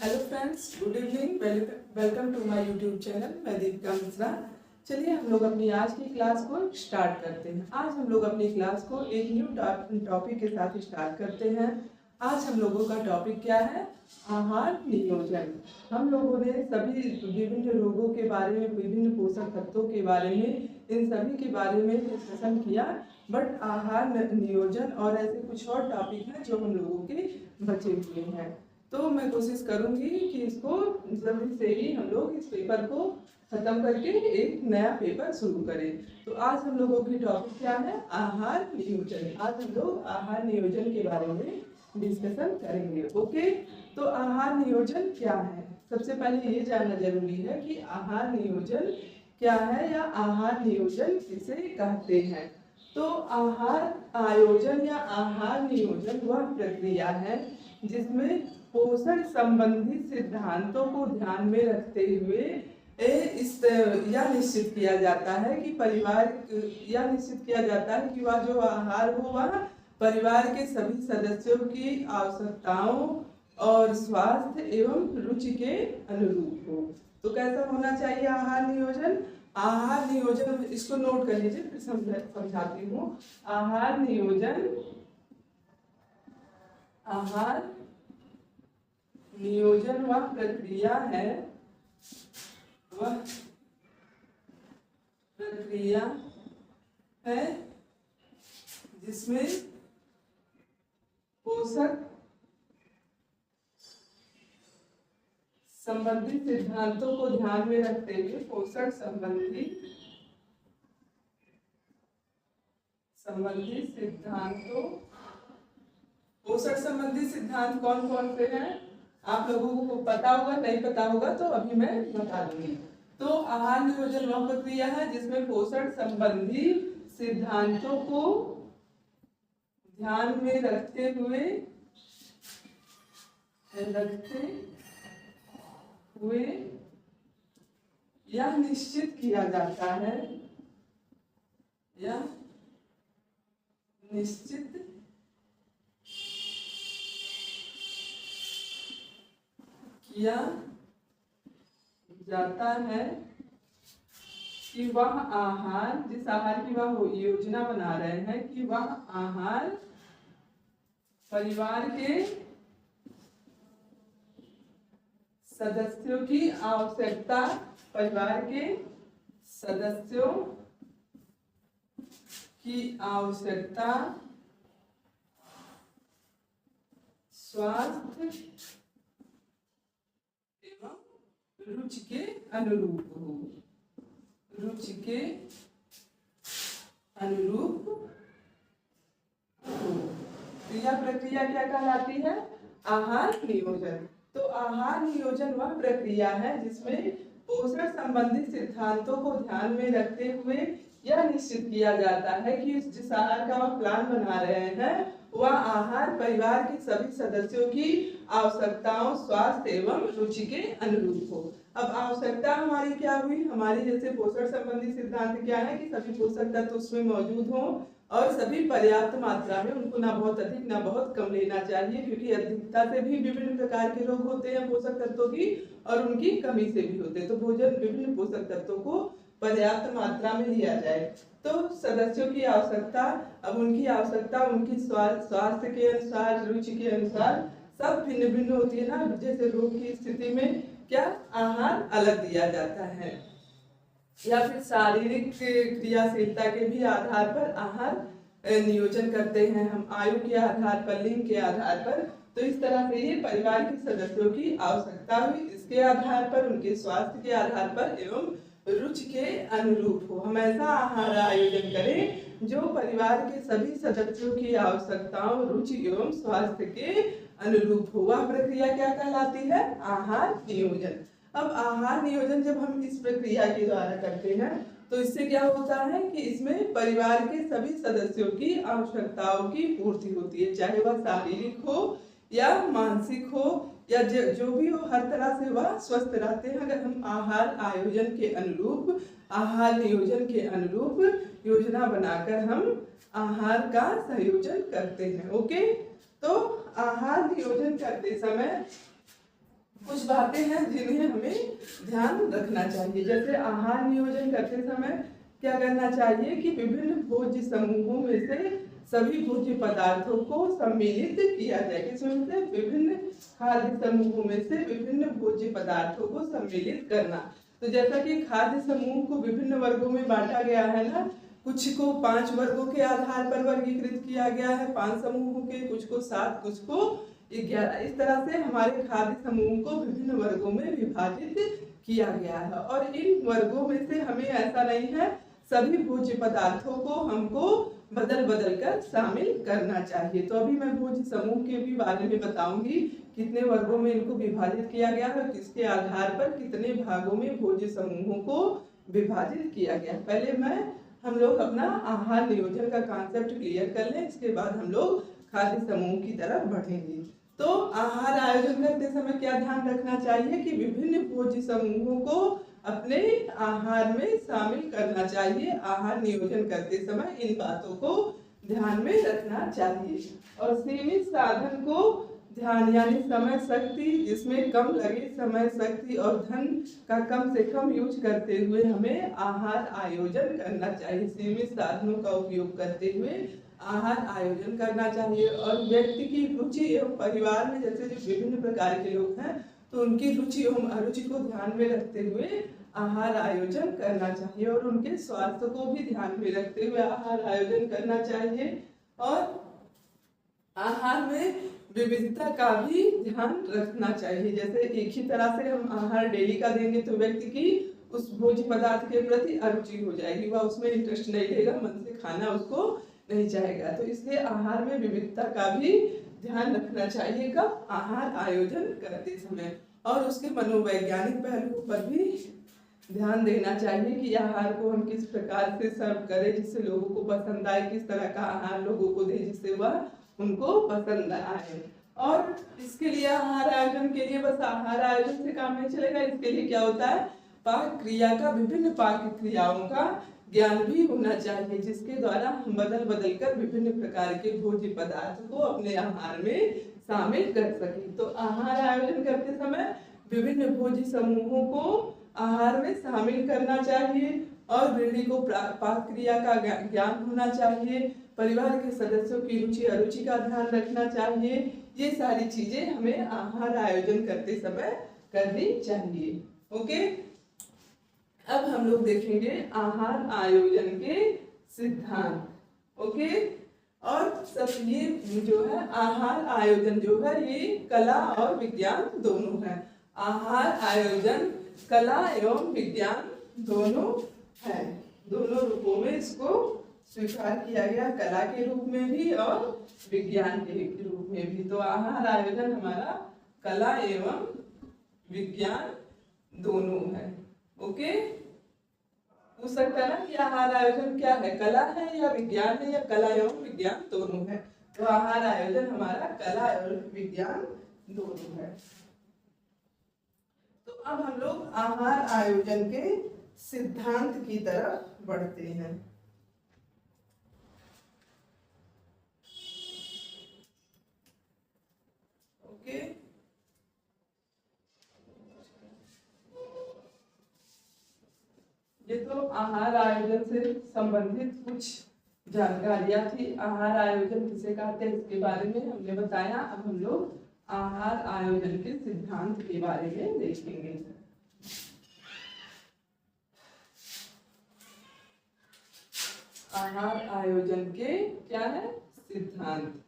Hello friends, good evening. Welcome to my YouTube channel. मैं दीपिका मिश्रा। चलिए हम लोग अपनी आज की क्लास को स्टार्ट करते हैं। आज हम लोग अपनी क्लास को एक न्यू टॉपिक के साथ स्टार्ट करते हैं। आज हम लोगों का टॉपिक क्या है? आहार नियोजन। हम लोगों ने सभी विभिन्न रोगों के बारे में, विभिन्न पोषक तत्वों के बारे में, इन सभी के बारे में डिस्कशन किया, बट आहार नियोजन और ऐसे कुछ और टॉपिक हैं जो हम लोगों के बचे हुए हैं। तो मैं कोशिश करूंगी कि इसको जल्दी से ही हम लोग इस पेपर को खत्म करके एक नया पेपर शुरू करें। तो आज हम लोगों की टॉपिक क्या है? आहार नियोजन। आज हम लोग आहार नियोजन के बारे में डिस्कशन करेंगे। ओके, तो आहार नियोजन क्या है? सबसे पहले ये जानना जरूरी है कि आहार नियोजन क्या है या आहार नियोजन किसे कहते हैं। तो आहार आयोजन या आहार नियोजन वह प्रक्रिया है जिसमें पोषण संबंधी सिद्धांतों को ध्यान में रखते हुए यह निश्चित किया जाता है कि वह जो आहार हो वह परिवार के सभी सदस्यों की आवश्यकताओं और स्वास्थ्य एवं रुचि के अनुरूप हो। तो कैसा होना चाहिए आहार नियोजन? आहार नियोजन, इसको नोट कर लीजिए, फिर समझाती हूँ। आहार नियोजन वह प्रक्रिया है जिसमें पोषक संबंधी सिद्धांतों को ध्यान में रखते हुए पोषण संबंधी सिद्धांत कौन कौन से हैं? आप लोगों को पता होगा, नहीं पता होगा तो अभी मैं बता दूंगी। तो आहार नियोजन वह प्रक्रिया है जिसमें पोषण संबंधी सिद्धांतों को ध्यान में रखते हुए यह निश्चित किया जाता है कि वह आहार, जिस आहार की वह योजना बना रहे हैं, कि वह आहार परिवार के सदस्यों की आवश्यकता, स्वास्थ्य एवं रुचि के अनुरूप हो। तो यह प्रक्रिया क्या कहलाती है? आहार नियोजन। तो आहार नियोजन वह प्रक्रिया है जिसमें पोषण संबंधी सिद्धांतों को ध्यान में रखते हुए यह निश्चित किया जाता है कि जिस आहार का वह प्लान बना रहे हैं वह आहार परिवार के सभी सदस्यों की आवश्यकताओं, स्वास्थ्य एवं रुचि के अनुरूप हो। अब आवश्यकता हमारी क्या हुई? हमारी जैसे पोषण संबंधी सिद्धांत क्या है कि सभी पोषक तत्व उसमें मौजूद हों और सभी पर्याप्त मात्रा में, उनको ना बहुत अधिक ना बहुत कम लेना चाहिए, क्योंकि अधिकता से भी विभिन्न प्रकार के रोग होते हैं पोषक तत्वों की, और उनकी कमी से भी होते हैं। तो भोजन विभिन्न पोषक तत्वों को पर्याप्त मात्रा में लिया जाए। तो सदस्यों की आवश्यकता, अब उनकी आवश्यकता उनकी स्वास्थ्य के अनुसार, रुचि के अनुसार सब भिन्न भिन्न होती है ना। जैसे रोग की स्थिति में क्या आहार अलग दिया जाता है, या फिर शारीरिक क्रियाशीलता के भी आधार पर आहार नियोजन करते हैं हम, आयु के आधार पर, लिंग के आधार पर। तो इस तरह से ये परिवार के सदस्यों की आवश्यकता हुई, इसके आधार पर, उनके स्वास्थ्य के आधार पर एवं रुचि के अनुरूप हो। हम ऐसा आहार आयोजन करें जो परिवार के सभी सदस्यों की आवश्यकताओं, रुचि एवं स्वास्थ्य के अनुरूप हो। वह प्रक्रिया क्या कहलाती है? आहार नियोजन। अब आहार नियोजन जब हम इस प्रक्रिया के द्वारा करते हैं तो इससे क्या होता है कि इसमें परिवार के सभी सदस्यों की आवश्यकताओं की पूर्ति होती है, चाहे वह शारीरिक हो या मानसिक हो या जो भी हो, हर तरह से वह स्वस्थ रहते हैं अगर हम आहार आयोजन के अनुरूप, आहार नियोजन के अनुरूप योजना बनाकर हम आहार का संयोजन करते हैं। ओके, तो आहार नियोजन करते समय कुछ बातें हैं जिन्हें हमें ध्यान रखना चाहिए। जैसे आहार नियोजन करते समय क्या करना चाहिए कि विभिन्न भोज्य समूहों में से सभी भोज्य पदार्थों को सम्मिलित किया जाए। किसमें से? विभिन्न खाद्य समूहों में से विभिन्न भोज्य पदार्थों को सम्मिलित करना। तो जैसा कि खाद्य समूह को विभिन्न वर्गों में बांटा गया है ना, कुछ को 5 वर्गों के आधार पर वर्गीकृत किया गया है, 5 समूहों के, कुछ को 7, कुछ को 11। इस तरह से हमारे खाद्य समूह को विभिन्न वर्गों में विभाजित किया गया है। और इन वर्गों में से हमें ऐसा नहीं है, सभी भोज्य पदार्थों को हमको बदल बदल कर शामिल करना चाहिए। तो अभी मैं भोज्य समूह के भी बारे में बताऊंगी, कितने वर्गों में इनको विभाजित किया गया है, किसके आधार पर कितने भागों में भोज्य समूहों को विभाजित किया गया। पहले हम लोग अपना आहार नियोजन का कॉन्सेप्ट क्लियर कर लें, इसके बाद हम लोग खाद्य समूह की तरफ बढ़ेंगे। तो आहार आयोजन करते समय क्या ध्यान रखना चाहिए कि विभिन्न भोज्य समूहों को अपने आहार में शामिल करना चाहिए। आहार नियोजन करते समय इन बातों को ध्यान में रखना चाहिए। और सीमित साधन को ध्यान यानी समय शक्ति, जिसमें कम लगे समय शक्ति और धन का कम से कम यूज करते हुए हमें आहार आयोजन करना चाहिए। सीमित साधनों का उपयोग करते हुए आहार आयोजन करना चाहिए। और व्यक्ति की रुचि एवं परिवार में जैसे जो विभिन्न प्रकार के लोग हैं, तो उनकी रुचि एवं अरुचि को ध्यान में रखते हुए आहार आयोजन करना चाहिए। और उनके स्वास्थ्य को भी ध्यान में रखते हुए आहार आयोजन करना चाहिए। और आहार में विविधता का भी ध्यान रखना चाहिए। जैसे एक ही तरह से हम आहार डेली का देंगे तो व्यक्ति की उस भोज्य पदार्थ के प्रति अरुचि हो जाएगी, वह उसमें इंटरेस्ट नहीं लेगा, मन से खाना उसको नहीं चाहेगा। तो इसलिए आहार में विविधता का भी ध्यान रखना चाहिए कब? आहार आयोजन करते समय। और उसके मनोवैज्ञानिक पहलुओं पर भी ध्यान देना चाहिए कि आहार को हम किस प्रकार से सर्व करें जिससे लोगों को पसंद आए, किस तरह का आहार लोगों को दे जिससे वह उनको पसंद आए। और इसके लिए आहार आयोजन के लिए बस आहार आयोजन से काम नहीं चलेगा, इसके लिए क्या होता है? पाक क्रिया का, विभिन्न पाक क्रियाओं का ज्ञान भी होना चाहिए, जिसके द्वारा हम बदल बदल कर विभिन्न प्रकार के भोज्य पदार्थ को अपने आहार में शामिल कर सकें। तो आहार आयोजन करते समय विभिन्न भोज्य समूहों को आहार में शामिल करना चाहिए। और गृहिणी को पाक क्रिया का ज्ञान होना चाहिए। परिवार के सदस्यों की रुचि अरुचि का ध्यान रखना चाहिए। ये सारी चीजें हमें आहार आयोजन करते समय करनी चाहिए। ओके, अब हम लोग देखेंगे आहार आयोजन के सिद्धांत। ओके, और सब ये जो है आहार आयोजन जो है ये कला और विज्ञान दोनों है। आहार आयोजन कला एवं विज्ञान दोनों है। दोनों रूपों में इसको स्वीकार किया गया, कला के रूप में भी और विज्ञान के रूप में भी। तो आहार आयोजन हमारा कला एवं विज्ञान दोनों है। ओके, पूछ सकता है ना कि आहार आयोजन क्या है, कला है या विज्ञान है, या कला एवं विज्ञान दोनों है। तो आहार आयोजन हमारा कला और विज्ञान दोनों है। तो अब हम लोग आहार आयोजन के सिद्धांत की तरफ बढ़ते हैं। ओके, ये तो आहार आयोजन से संबंधित कुछ जानकारियां थी। आहार आयोजन किसे कहते हैं इसके बारे में हमने बताया। अब हम लोग आहार आयोजन के सिद्धांत के बारे में देखेंगे। आहार आयोजन के क्या है सिद्धांत।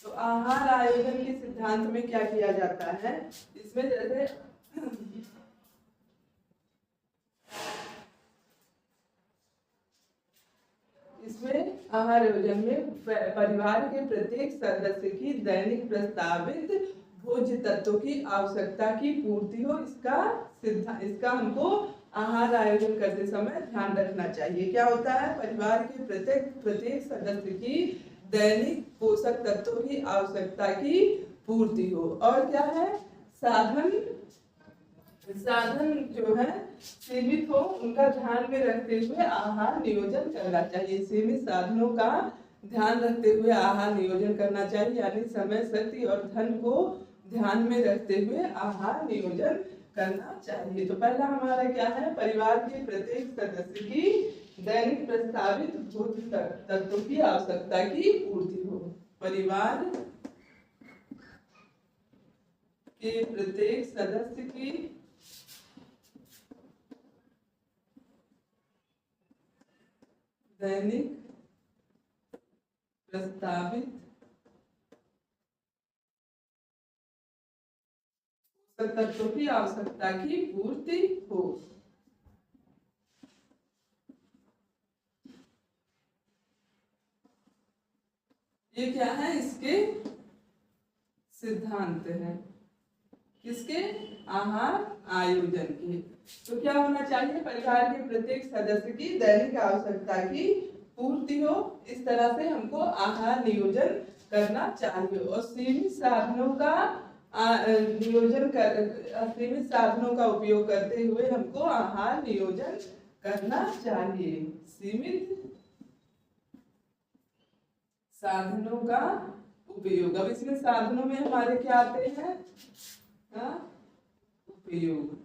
तो आहार आयोजन के सिद्धांत में क्या किया जाता है, इसमें जैसे इसमें आहार आयोजन में परिवार के प्रत्येक सदस्य की दैनिक प्रस्तावित भोज्य तत्वों की आवश्यकता की पूर्ति हो, इसका हमको आहार आयोजन करते समय ध्यान रखना चाहिए। क्या होता है? परिवार के प्रत्येक सदस्य की दैनिक पोषक तत्वों की आवश्यकता की पूर्ति हो। और क्या है? साधन जो है सीमित हो, उनका ध्यान में रखते हुए आहार नियोजन करना चाहिए। सीमित साधनों का ध्यान रखते हुए आहार नियोजन करना चाहिए, यानी समय, शक्ति और धन को ध्यान में रखते हुए आहार नियोजन करना चाहिए। तो पहला हमारा क्या है, परिवार के प्रत्येक सदस्य की दैनिक प्रस्तावित भोज्य तत्वों की आवश्यकता की पूर्ति हो। परिवार के प्रत्येक सदस्य की दैनिक प्रस्तावित तत्वों की आवश्यकता की पूर्ति हो। ये क्या है, इसके सिद्धांत हैं, किसके, आहार आयोजन के। तो क्या होना चाहिए, परिवार के प्रत्येक सदस्य की दैनिक आवश्यकता की पूर्ति हो, इस तरह से हमको आहार नियोजन करना चाहिए। और सीमित साधनों का सीमित साधनों का उपयोग करते हुए हमको आहार नियोजन करना चाहिए। सीमित साधनों का उपयोग, अब इसमें साधनों में हमारे क्या आते हैं, उपयोग।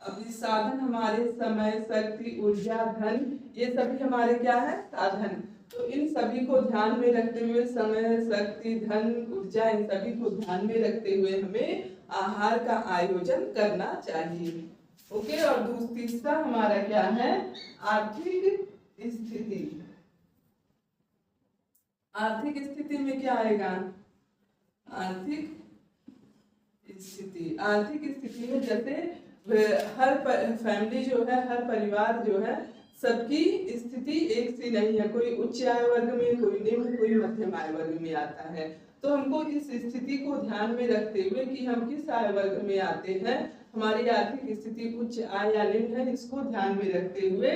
अब ये साधन हमारे समय, शक्ति, ऊर्जा, धन, ये सभी हमारे क्या है, साधन। तो इन सभी को ध्यान में रखते हुए, समय, शक्ति, धन, ऊर्जा, इन सभी को ध्यान में रखते हुए हमें आहार का आयोजन करना चाहिए। ओके। और तीसरा हमारा क्या है, आर्थिक स्थिति। आर्थिक स्थिति में क्या आएगा, आर्थिक स्थिति। आर्थिक स्थिति में जैसे हर फैमिली जो है, हर परिवार जो है, सबकी स्थिति एक सी नहीं है। कोई उच्च आय वर्ग में, कोई निम्न, कोई मध्यम आय वर्ग में आता है। तो हमको इस स्थिति को ध्यान में रखते हुए कि हम किस आय वर्ग में आते हैं, हमारी आर्थिक स्थिति उच्च आय या निम्न है, इसको ध्यान में रखते हुए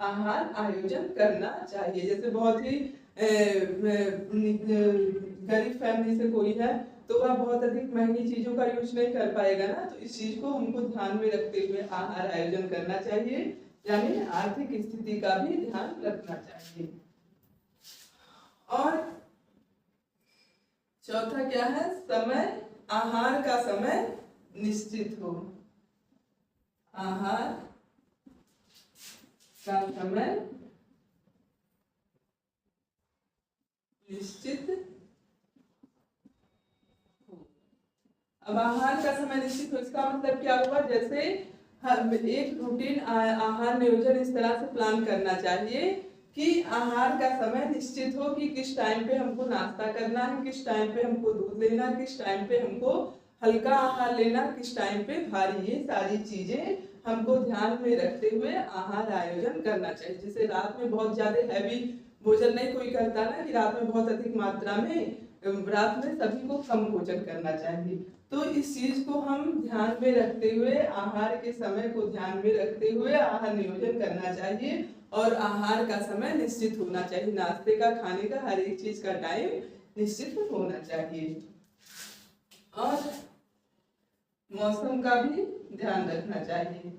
आहार आयोजन करना चाहिए। जैसे बहुत ही गरीब फैमिली से कोई है, तो वह बहुत अधिक महंगी चीजों का यूज नहीं कर पाएगा ना, तो इस चीज को हमको ध्यान में रखते हुए आहार आयोजन करना चाहिए, यानी आर्थिक स्थिति का भी ध्यान रखना चाहिए। और चौथा क्या है, समय, आहार का समय निश्चित हो। आहार का समय निश्चित हो। अब आहार का समय निश्चित हो, इसका मतलब क्या हुआ, जैसे एक रूटीन आहार नियोजन इस तरह से प्लान करना चाहिए कि आहार का समय निश्चित हो, कि किस टाइम पे हमको नाश्ता करना है, किस टाइम पे हमको दूध लेना, किस टाइम पे हमको हल्का आहार लेना, किस टाइम पे भारी, ये सारी चीजें हमको ध्यान में रखते हुए आहार आयोजन करना चाहिए। जैसे रात में बहुत ज्यादा हैवी भोजन नहीं कोई करता ना, कि रात में बहुत अधिक मात्रा में, रात में सभी को कम भोजन करना चाहिए। तो इस चीज को हम ध्यान में रखते हुए, आहार के समय को ध्यान में रखते हुए आहार नियोजन करना चाहिए। और आहार का समय निश्चित होना चाहिए, नाश्ते का, खाने का, हर एक चीज का टाइम निश्चित होना चाहिए। और मौसम का भी ध्यान रखना चाहिए।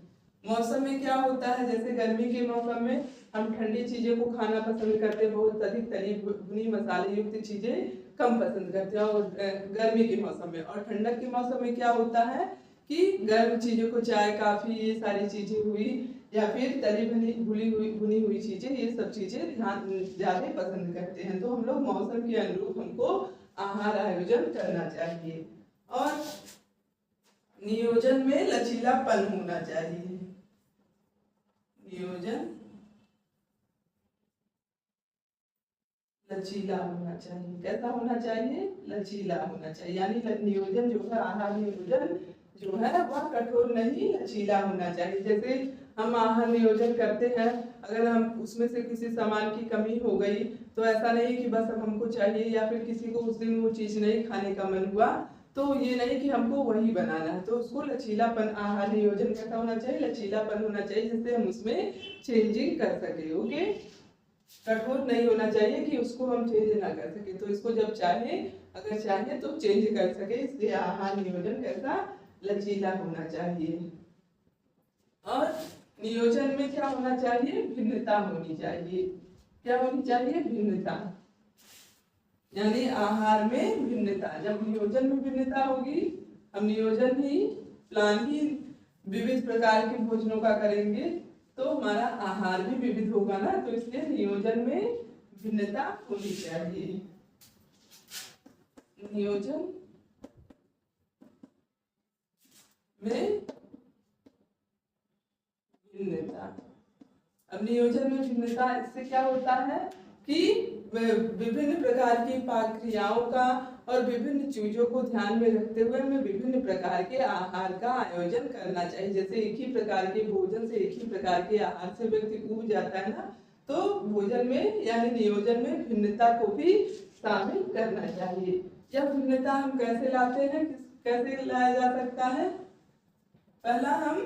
मौसम में क्या होता है, जैसे गर्मी के मौसम में हम ठंडी चीजों को खाना पसंद करते हैं, बहुत अधिक तली भुनी मसाले युक्त चीजें कम पसंद करते हैं, और गर्मी के मौसम में। और ठंडक के मौसम में क्या होता है कि गर्म चीजों को, चाय, काफी, ये सारी चीजें हुई, या फिर तली भुनी हुई चीजें, ये सब चीजें ज्यादा पसंद करते हैं। तो हम लोग मौसम के अनुरूप हमको आहार आयोजन करना चाहिए। और नियोजन में लचीलापन होना चाहिए। नियोजन लचीला होना चाहिए। कैसा होना चाहिए, लचीला होना चाहिए, यानी नियोजन जो है, आहार नियोजन जो है वह कठोर नहीं, लचीला होना चाहिए। जैसे हम आहार नियोजन करते हैं, अगर हम उसमें से किसी सामान की कमी हो गई, तो ऐसा नहीं कि बस अब हमको चाहिए, या फिर किसी को उस दिन वो चीज नहीं खाने का मन हुआ, तो ये नहीं कि हमको वही बनाना है। तो उसको लचीलापन, आहार नियोजन कैसा होना चाहिए, लचीलापन होना चाहिए, जिससे हम उसमें चेंजिंग कर सके। ओके, कठोर नहीं होना चाहिए कि उसको हम चेंज ना कर सके। तो इसको जब चाहे, अगर चाहे तो चेंज कर सके, इसलिए आहार नियोजन कैसा, लचीला होना चाहिए। और नियोजन में क्या होना चाहिए, भिन्नता होनी चाहिए। क्या होनी चाहिए, भिन्नता। यानी आहार में भिन्नता। जब नियोजन में भिन्नता होगी, हम नियोजन ही प्लान ही विविध प्रकार के भोजनों का करेंगे, तो हमारा आहार भी विविध होगा ना। तो इसलिए नियोजन में भिन्नता होनी चाहिए। नियोजन में भिन्नता। अब नियोजन में भिन्नता इससे क्या होता है कि विभिन्न प्रकार की पाक क्रियाओं का और विभिन्न चीजों को ध्यान में रखते हुए हमें विभिन्न प्रकार के आहार का आयोजन करना चाहिए। जैसे एक ही प्रकार के भोजन से, एक ही प्रकार के आहार से व्यक्ति ऊब जाता है ना, तो भोजन में यानी नियोजन में भिन्नता को भी शामिल करना चाहिए। यह भिन्नता हम कैसे लाते हैं, कैसे लाया जा सकता है? पहला, हम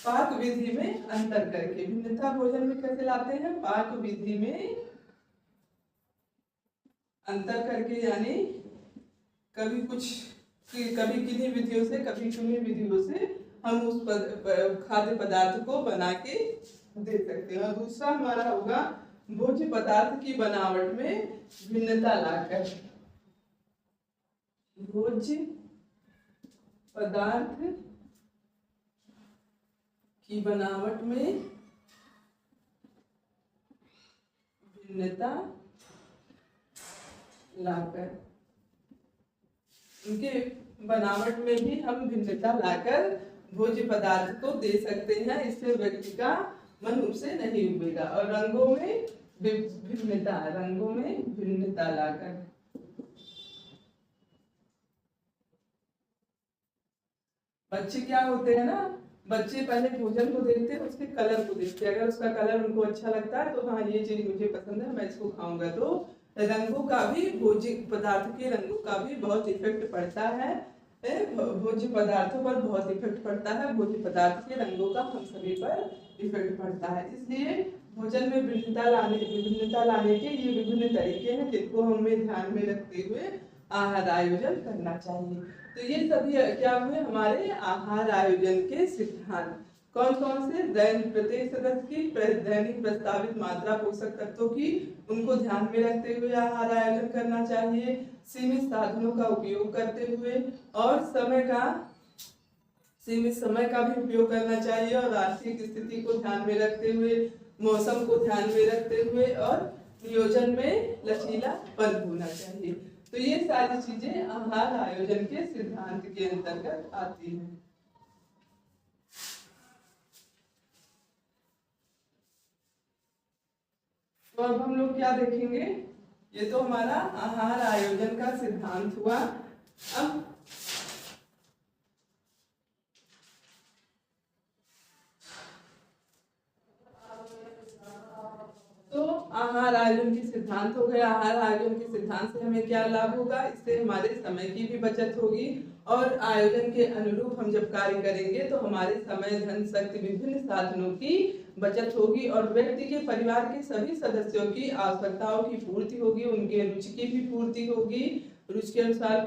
पाक विधि में अंतर करके भिन्नता भोजन में कैसे लाते हैं? पाक विधि में अंतर करके, यानी कभी किन्हीं विधियों से, कभी किन्हीं विधियों से हम उस खाद्य पदार्थ को बना के दे सकते हैं। और दूसरा हमारा होगा भोज्य पदार्थ की बनावट में भिन्नता लाकर। भोज्य पदार्थ की बनावट में भिन्नता लाकर, उनके बनावट में भी हम भिन्नता लाकर भोज्य पदार्थ को दे सकते हैं। इससे व्यक्ति का मन उससे नहीं उबेगा। और रंगों में भिन्नता, रंगों में भिन्नता लाकर, बच्चे क्या होते हैं ना, बच्चे पहले भोजन को देखते हैं, उसके कलर को देखते हैं। अगर उसका कलर उनको अच्छा लगता है तो हाँ ये चीज मुझे पसंद है, मैं इसको खाऊंगा। तो रंगों का भी, भोज्य पदार्थ के रंगों का भी बहुत इफेक्ट पड़ता है, भोज्य पदार्थों पर बहुत इफेक्ट पड़ता है। भोज्य पदार्थ के रंगों का हम सभी पर इफेक्ट पड़ता है। इसलिए भोजन में विभिन्नता लाने के ये विभिन्न तरीके हैं जिनको हमें ध्यान में रखते हुए आहार आयोजन करना चाहिए। तो ये सभी क्या हुए हमारे आहार आयोजन के सिद्धांत। कौन कौन से? प्रत्येक सदस्य की दैनिक प्रस्तावित मात्रा पोषक तत्वों की, उनको ध्यान में रखते हुए आहार आयोजन करना चाहिए। सीमित साधनों का उपयोग करते हुए और सीमित समय का भी उपयोग करना चाहिए। और आर्थिक स्थिति को ध्यान में रखते हुए, मौसम को ध्यान में रखते हुए और नियोजन में लचीलापन होना चाहिए। तो ये सारी चीजें आहार आयोजन के सिद्धांत के अंतर्गत आती हैं। तो अब हम लोग क्या देखेंगे? ये तो हमारा आहार आयोजन का सिद्धांत हुआ। अब तो आहार आयोजन के सिद्धांत हो गए। आहार आयोजन के सिद्धांत से हमें क्या लाभ होगा? इससे हमारे समय की भी बचत होगी और आयोजन के अनुरूप हम जब कार्य करेंगे तो हमारे समय, धन, शक्ति, विभिन्न साधनों की बचत होगी और व्यक्ति के परिवार के सभी सदस्यों की आवश्यकताओं की पूर्ति होगी, उनके रुचि की भी पूर्ति होगी, रुचि के अनुसार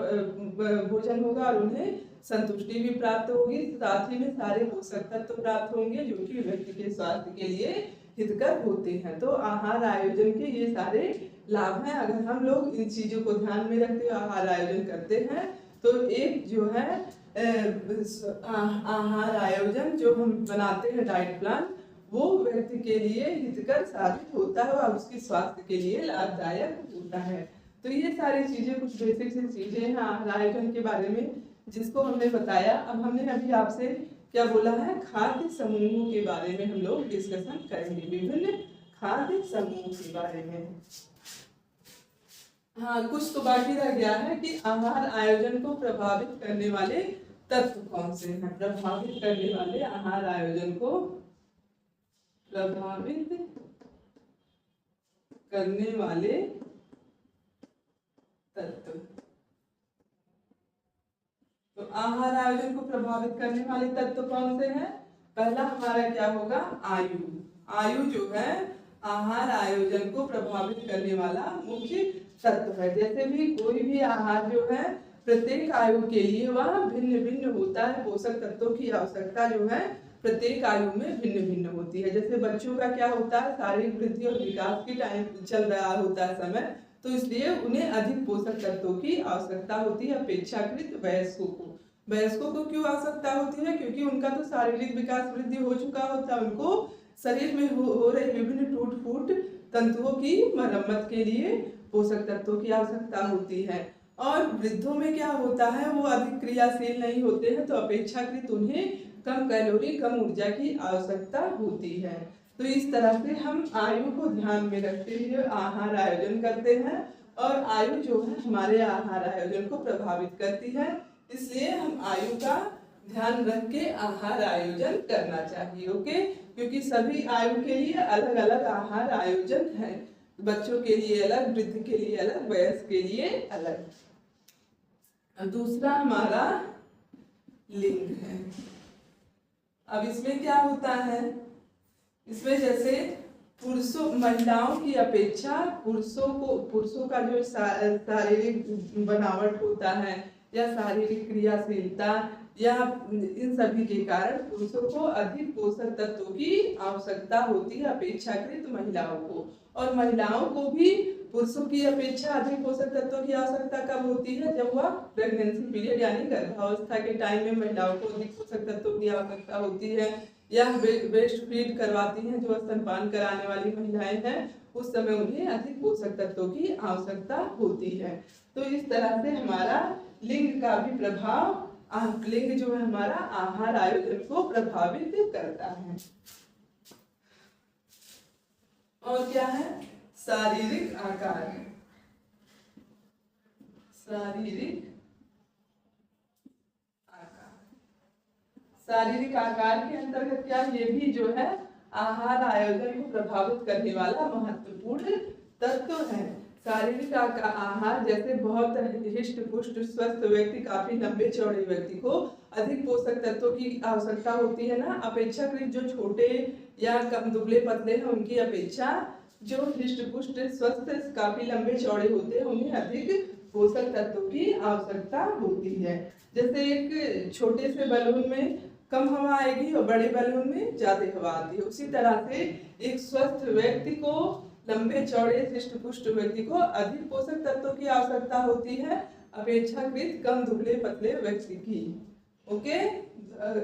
भोजन होगा और उन्हें संतुष्टि भी प्राप्त होगी। साथ ही में सारे पोषक तत्व प्राप्त होंगे जो कि व्यक्ति के स्वास्थ्य के लिए हितकर होते हैं। तो आहार आयोजन के ये सारे लाभ हैं। अगर हम लोग इन चीजों को ध्यान में रखते हुए आहार आयोजन करते हैं तो एक जो है आहार आयोजन जो हम बनाते हैं, डाइट प्लान, वो व्यक्ति के लिए हितकर साबित होता है और उसके स्वास्थ्य के लिए लाभदायक होता है। तो ये सारी चीजें कुछ बेसिक सी चीजें हैं आहार आयोजन के बारे में जिसको हमने बताया। अब हमने अभी आपसे क्या बोला है? खाद्य समूहों के बारे में हम लोग डिस्कशन करेंगे, विभिन्न खाद्य समूहों के बारे में। हाँ, कुछ तो बाकी रह गया है कि आहार आयोजन को प्रभावित करने वाले तत्व कौन से हैं। प्रभावित करने वाले, आहार आयोजन को प्रभावित करने वाले तत्व। तो आहार आयोजन को प्रभावित करने वाले तत्व कौन से हैं? पहला हमारा क्या होगा? आयु। आयु जो है आहार आयोजन को प्रभावित करने वाला मुख्य तत्व है। जैसे भी कोई भी आहार जो है प्रत्येक आयु के लिए वह भिन्न भिन्न होता है। पोषक तत्वों की आवश्यकता जो है प्रत्येक आयु में भिन्न भिन्न होती है। जैसे बच्चों का क्या होता है? शारीरिक वृद्धि और विकास की टाइम चल रहा होता है समय, तो इसलिए उन्हें अधिक पोषक तत्वों की आवश्यकता होती है अपेक्षाकृत वयस्कों को। वयस्कों को क्यों आवश्यकता होती है? क्योंकि उनका तो शारीरिक विकास वृद्धि हो चुका होता है, उनको शरीर में हो रहे विभिन्न टूट फूट तंतुओं की मरम्मत के लिए पोषक तत्वों की आवश्यकता होती है। और वृद्धों में क्या होता है, वो अधिक क्रियाशील नहीं होते हैं, तो अपेक्षाकृत उन्हें कम कैलोरी कम ऊर्जा की आवश्यकता होती है। तो इस तरह से हम आयु को ध्यान में रखते हुए आहार आयोजन करते हैं, और आयु जो है हमारे आहार आयोजन को प्रभावित करती है, इसलिए हम आयु का ध्यान रख के आहार आयोजन करना चाहिए। ओके, क्योंकि सभी आयु के लिए अलग अलग आहार आयोजन है, बच्चों के लिए अलग, वृद्ध के लिए अलग, वयस्क के लिए अलग। दूसरा हमारा लिंग है। अब इसमें क्या होता है, इसमें जैसे पुरुषों महिलाओं की अपेक्षा पुरुषों का जो शारीरिक बनावट होता है या शारीरिक क्रियाशीलता या इन सभी के कारण पुरुषों को अधिक पोषक तत्वों की आवश्यकता होती है अपेक्षाकृत महिलाओं को। और महिलाओं को भी पुरुषों की अपेक्षा अधिक पोषक तत्वों की आवश्यकता कब होती है? जब वह प्रेगनेंसी पीरियड यानी गर्भावस्था के टाइम में महिलाओं को अधिक पोषक तत्वों की आवश्यकता होती है, या ब्रेस्ट फीड करवाती हैं जो स्तनपान कराने वाली महिलाएं हैं, उस समय उन्हें अधिक पोषक तत्वों की आवश्यकता होती है। तो इस तरह से हमारा लिंग का भी प्रभाव, लिंग जो है हमारा आहार आयोजन को प्रभावित करता है। और क्या है? शारीरिक आकार। शारीरिक शारीरिक आकार के अंतर्गत क्या, ये भी जो है आहार आयोजन को प्रभावित करने वाला महत्वपूर्ण तत्व है। शारीरिक आहार जैसे बहुत हिष्ट पुष्ट स्वस्थ व्यक्ति, काफी लंबे चौड़े व्यक्ति को अधिक पोषक तत्वों की आवश्यकता होती है ना, अपेक्षाकृत जो छोटे या कम दुबले पतले हैं उनकी अपेक्षा जो हिष्ट पुष्ट स्वस्थ काफी लंबे चौड़े होते हैं उन्हें अधिक पोषक तत्वों की आवश्यकता होती है। जैसे एक छोटे से बलून में कम हवा आएगी और बड़े बलून में ज्यादा हवा आती है, उसी तरह से एक स्वस्थ व्यक्ति को, लंबे चौड़े हृष्ट पुष्ट व्यक्ति को अधिक पोषक तत्वों की आवश्यकता होती है अपेक्षाकृत कम दुबले पतले व्यक्ति की। ओके,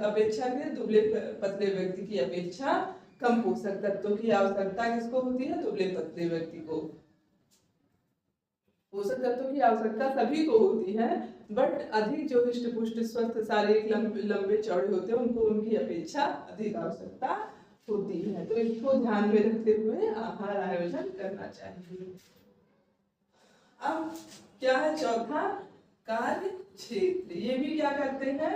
अपेक्षाकृत दुबले पतले व्यक्ति की अपेक्षा कम पोषक तत्वों की आवश्यकता किसको होती है? दुबले पतले व्यक्ति को। पोषक तत्वों की आवश्यकता सभी को होती है, बट अधिक जो हृष्ट पुष्ट स्वस्थ शारीरिक लंबे चौड़े होते हैं उनको उनकी अपेक्षा अधिक आवश्यकता होती है। तो इसको ध्यान में रखते हुए आहार आयोजन करना चाहिए। अब क्या है चौथा? कार्य क्षेत्र। ये भी क्या करते हैं?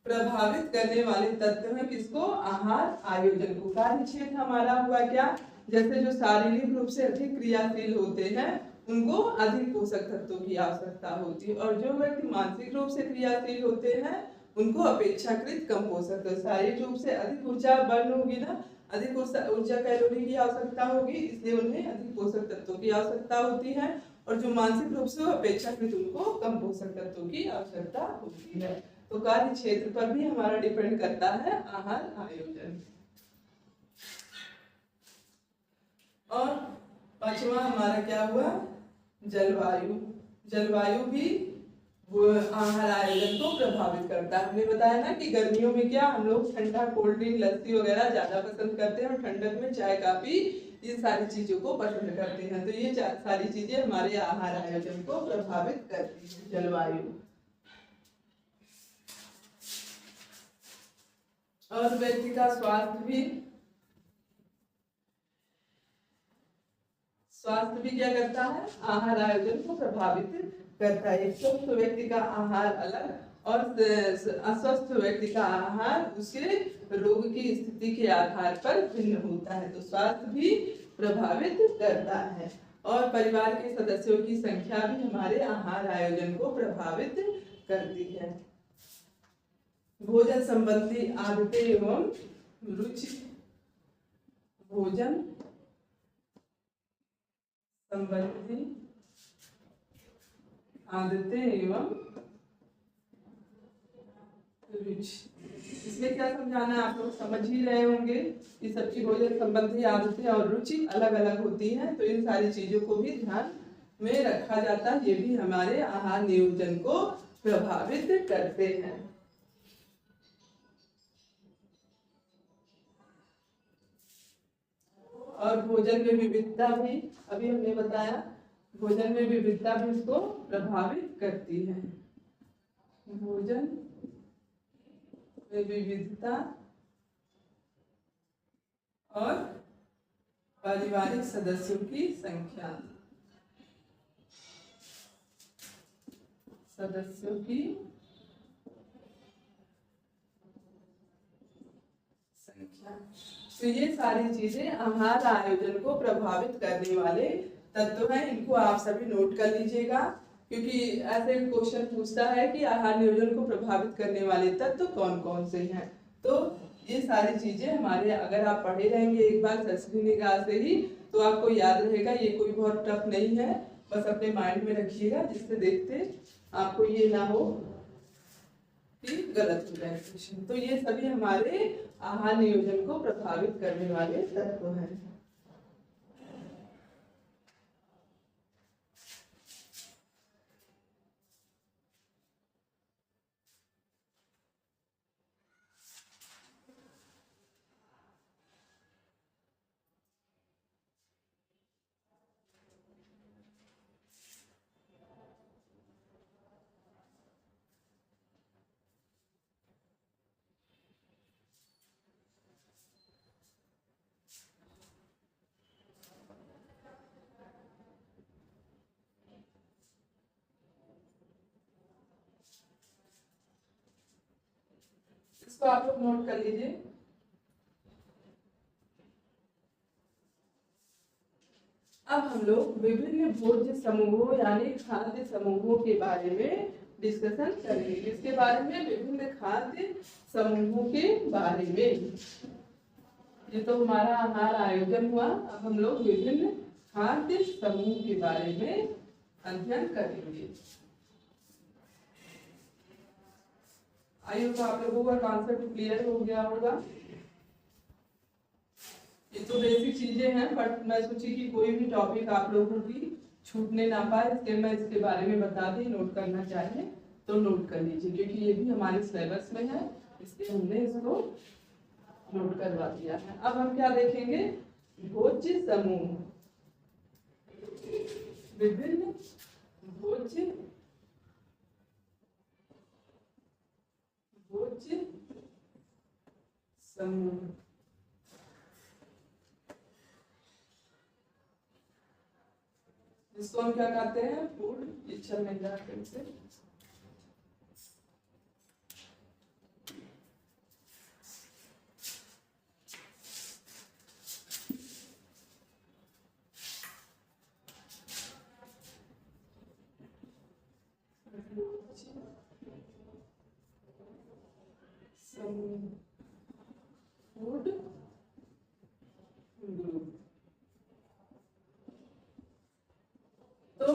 प्रभावित करने वाले तत्व हैं किसको? आहार आयोजन को। कार्य क्षेत्र हमारा हुआ क्या? जैसे जो शारीरिक रूप से अधिक क्रियाशील होते हैं उनको अधिक पोषक तत्वों की आवश्यकता होती है, और जो व्यक्ति मानसिक रूप से क्रियाशील होते हैं उनको अपेक्षाकृत कम पोषक तत्व। शारीरिक रूप से अधिक ऊर्जा बर्न होगी ना, अधिक ऊर्जा कैलोरी की आवश्यकता होगी, इसलिए उन्हें अधिक पोषक तत्वों की आवश्यकता होती है, और जो मानसिक रूप से अपेक्षाकृत उनको कम पोषक तत्वों की आवश्यकता होती है। तो कार्य क्षेत्र पर भी हमारा डिपेंड करता है आहार आयोजन। और पांचवा हमारा क्या हुआ? जलवायु। जलवायु भी आहार आयोजन को प्रभावित करता है। हमने बताया ना कि गर्मियों में क्या हम लोग ठंडा कोल्ड ड्रिंक लस्सी वगैरह ज्यादा पसंद करते हैं, और ठंडक में चाय काफी इन सारी चीजों को पसंद करते हैं। तो ये सारी चीजें हमारे आहार आयोजन को प्रभावित करती है। जलवायु और व्यक्ति का स्वास्थ्य भी क्या करता है? आहार आयोजन को प्रभावित करता है। एक स्वस्थ व्यक्ति का आहार अलग और अस्वस्थ व्यक्ति का आहार उसके रोग की स्थिति के आधार पर भिन्न होता है। तो स्वास्थ्य भी प्रभावित करता है, और परिवार के सदस्यों की संख्या भी हमारे आहार आयोजन को प्रभावित करती है। भोजन संबंधी आदतें एवं रुचि। भोजन संबंधी आदतें एवं रुचि। इसमें क्या समझाना है? आप लोग समझ ही रहे होंगे कि सबकी भोजन संबंधी आदतें और रुचि अलग अलग होती हैं, तो इन सारी चीजों को भी ध्यान में रखा जाता है, ये भी हमारे आहार नियोजन को प्रभावित करते हैं। और भोजन में विविधता भी, अभी हमने बताया, भोजन में विविधता भी उसको प्रभावित करती है। भोजन में विविधता और पारिवारिक सदस्यों की संख्या, सदस्यों की संख्या। तो ये सारी चीजें आहार आयोजन को प्रभावित करने वाले तत्व हैं। इनको आप सभी नोट कर लीजिएगा, क्योंकि ऐसे क्वेश्चन पूछता है कि आहार नियोजन को प्रभावित करने वाले तत्व कौन कौन से हैं। तो ये सारी चीजें हमारे, अगर आप पढ़े रहेंगे एक बार सरसरी निगाह से ही, तो आपको याद रहेगा। ये कोई बहुत टफ नहीं है, बस अपने माइंड में रखिएगा, जिससे देखते आपको ये ना हो कि गलत हो जाए क्वेश्चन। तो ये सभी हमारे आहार नियोजन को प्रभावित करने वाले तत्व हैं। इसको आप लोग नोट कर लीजिए। अब हम लोग विभिन्न भोज्य समूहों यानी खाद्य समूहों के बारे में डिस्कशन करेंगे। इसके बारे में, विभिन्न खाद्य समूहों के बारे में। ये तो हमारा आहार आयोजन हुआ। अब हम लोग विभिन्न खाद्य समूह के बारे में अध्ययन करेंगे। आई होप आप लोगों का कॉन्सेप्ट क्लियर हो गया होगा। ये तो बेसिक चीजें हैं, बट मैं सोची कि कोई भी टॉपिक आप लोगों की छूटने ना पाए, इसलिए मैं इसके बारे में बता दी। नोट करना चाहिए तो नोट कर लीजिए, क्योंकि ये भी हमारे सिलेबस में है, इसलिए हमने इसको नोट करवा दिया है। अब हम क्या देखेंगे? भोज्य समूह। विभिन्न भोज्य समूह। जिसको हम क्या कहते हैं? फूड इच्छा मिल जाते हैं। Food group. तो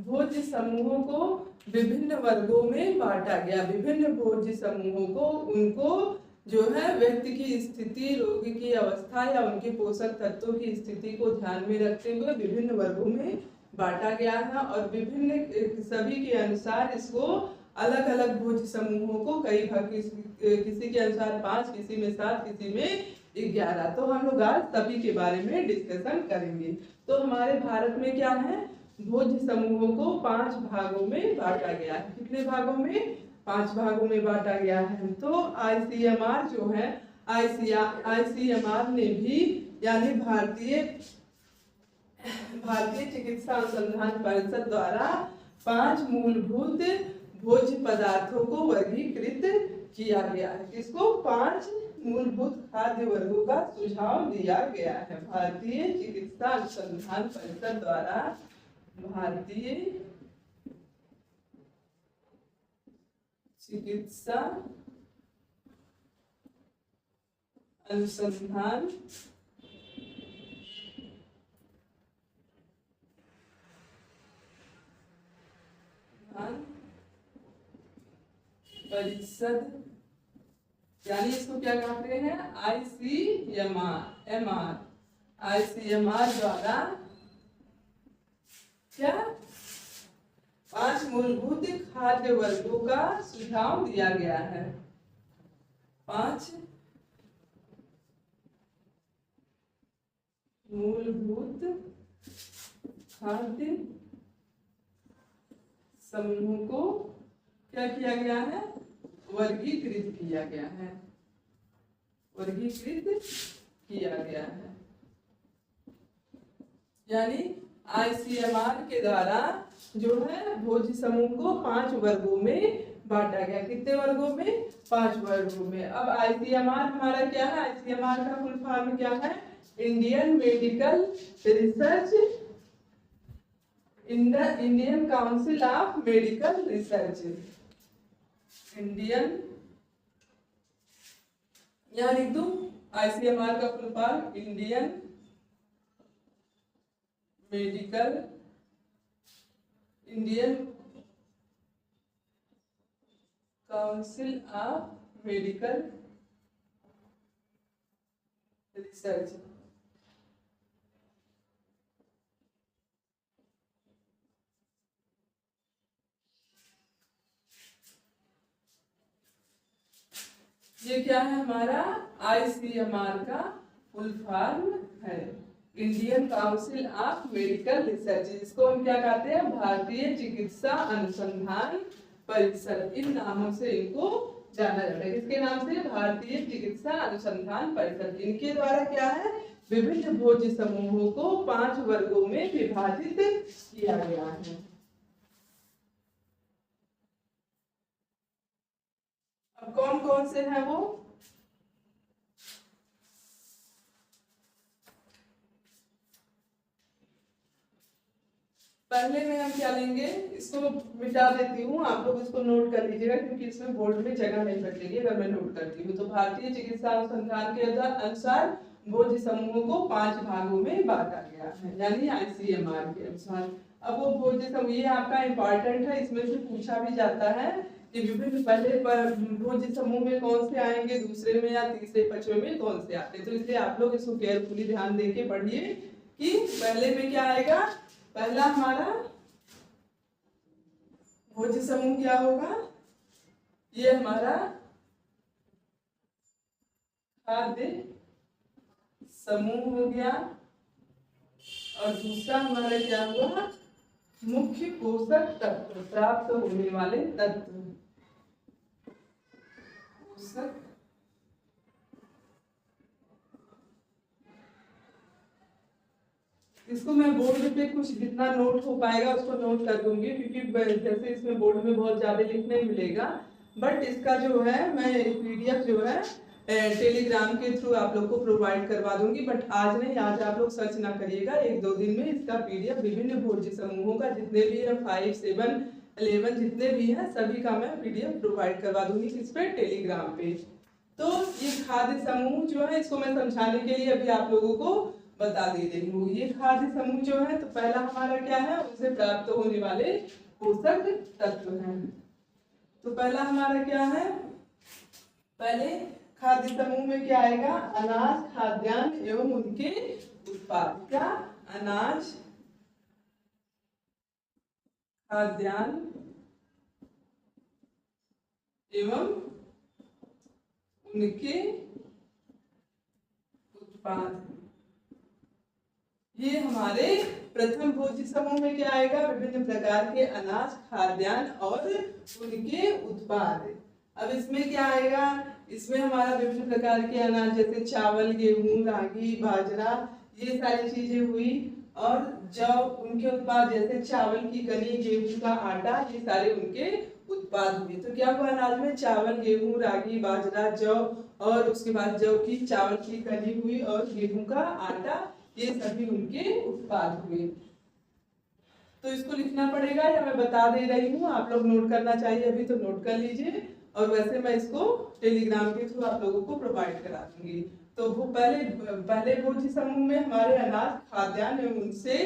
भोज्य समूहों को विभिन्न वर्गों में बांटा गया। विभिन्न भोज्य समूहों को उनको जो है व्यक्ति की स्थिति, रोगी की अवस्था या उनके पोषक तत्वों की स्थिति को ध्यान में रखते हुए विभिन्न वर्गों में बांटा गया है। और विभिन्न सभी के अनुसार इसको अलग अलग भोज्य समूहों को कई भाग, किसी के अनुसार 5, किसी में 7, किसी में 11। तो हम लोग आज सभी के बारे में डिस्कशन करेंगे। तो हमारे भारत में क्या है? भोज्य समूहों को 5 भागों में बांटा गया है। कितने भागों में? 5 भागों में बांटा गया है। तो ICMR जो है, ICMR ने भी, यानी भारतीय चिकित्सा अनुसंधान परिषद द्वारा 5 मूलभूत भोज्य पदार्थों को वर्गीकृत किया गया है। इसको 5 मूलभूत खाद्य वर्गों का सुझाव दिया गया है। भारतीय चिकित्सा अनुसंधान परिषद द्वारा, भारतीय चिकित्सा अनुसंधान परिषद, यानी इसको क्या कहते हैं? ICMR द्वारा क्या मूलभूत खाद्य वर्गों का सुझाव दिया गया है। 5 मूलभूत खाद्य समूह को क्या किया गया है, वर्गीकृत किया गया है, वर्गीकृत किया गया है। यानी आईसीएमआर के द्वारा जो है भोज्य समूह को 5 वर्गों में बांटा गया। कितने वर्गों में, 5 वर्गों में। अब आईसीएमआर हमारा क्या है, आईसीएमआर का फुल फॉर्म क्या है, Indian medical research Indian council of medical research. Indian, यहाँ लिख दूं आईसीएमआर का full form Indian medical, Indian council of medical research. ये क्या है हमारा, आईसीएमआर का फुल फॉर्म है, Indian council of medical research. इसको हम क्या कहते हैं, भारतीय चिकित्सा अनुसंधान परिषद। इन नामों से इनको जाना जाता है। किसके नाम से, भारतीय चिकित्सा अनुसंधान परिषद। इनके द्वारा क्या है, विभिन्न भोज्य समूहों को 5 वर्गों में विभाजित किया गया है। अब कौन कौन से हैं वो, पहले में हम क्या लेंगे, इसको मिटा देती हूँ, आप लोग इसको नोट कर लीजिएगा क्योंकि इसमें बोर्ड में जगह नहीं बचेगी अगर मैं नोट करती हूँ। तो भारतीय चिकित्सा अनुसंधान के अनुसार भोज्य समूहों को 5 भागों में बांटा गया है, यानी आईसीएमआर के अनुसार। अब वो भोज्य समूह, ये आपका इम्पोर्टेंट है, इसमें से पूछा भी जाता है कि विभिन्न पहले भोज्य समूह में कौन से आएंगे, दूसरे में या तीसरे, पांचवें में कौन से आते हैं। तो इसलिए आप लोग इसको केयरफुली ध्यान देके पढ़िए कि पहले में क्या आएगा। पहला हमारा भोज्य समूह क्या होगा, ये हमारा खाद्य समूह हो गया, और दूसरा हमारा क्या हुआ, मुख्य पोषक तत्व, प्राप्त होने वाले तत्व, पोषक। इसको मैं बोर्ड पे कुछ जितना नोट हो पाएगा उसको नोट कर दूंगी, क्योंकि जैसे इसमें बोर्ड में बहुत ज्यादा लिखने मिलेगा, बट इसका जो है मैं पीडीएफ जो है टेलीग्राम के थ्रू आप लोग को प्रोवाइड करवा दूंगी। बट आज नहीं, आज आप लोग सर्च ना करिएगा, 1-2 दिन में इसका पीडीएफ विभिन्न भोज्य समूहों का जितने भी है 5, 7, 11 जितने भी हैं सभी का मैं पीडीएफ प्रोवाइड करवा दूंगी इस पे टेलीग्राम पे। तो ये खाद्य समूह जो है इसको मैं समझाने के लिए अभी आप लोगों को बता दे रही हूँ। ये खाद्य समूह जो है, तो पहला हमारा क्या है, उनसे प्राप्त होने वाले पोषक तत्व हैं। तो पहला हमारा क्या है, पहले खाद्य समूह में क्या आएगा, अनाज, खाद्यान्न एवं उनके उत्पाद। क्या, अनाज, खाद्यान्न एवं उनके उत्पाद। ये हमारे प्रथम भोज्य समूह में क्या आएगा, विभिन्न प्रकार के अनाज, खाद्यान्न और उनके उत्पाद। अब इसमें क्या आएगा, इसमें हमारा विभिन्न प्रकार के अनाज जैसे चावल, गेहूं, रागी, बाजरा, ये सारी चीजें हुई, और जौ, उनके उत्पाद जैसे चावल की कनी, गेहूं का आटा, ये सारे उनके उत्पाद हुए। तो क्या हुआ, अनाज में चावल, गेहूं, रागी, बाजरा, जौ, और उसके बाद जौ की, चावल की कनी हुई, और गेहूं का आटा, ये सभी उनके उत्पाद हुए। तो इसको लिखना पड़ेगा या मैं बता दे रही हूँ, आप लोग नोट करना चाहिए अभी तो नोट कर लीजिए, और वैसे मैं इसको टेलीग्राम के थ्रू आप लोगों को प्रोवाइड करा दूंगी। तो वो पहले भोज्य समूह में हमारे अनाज, खाद्यान्न एवं उनसे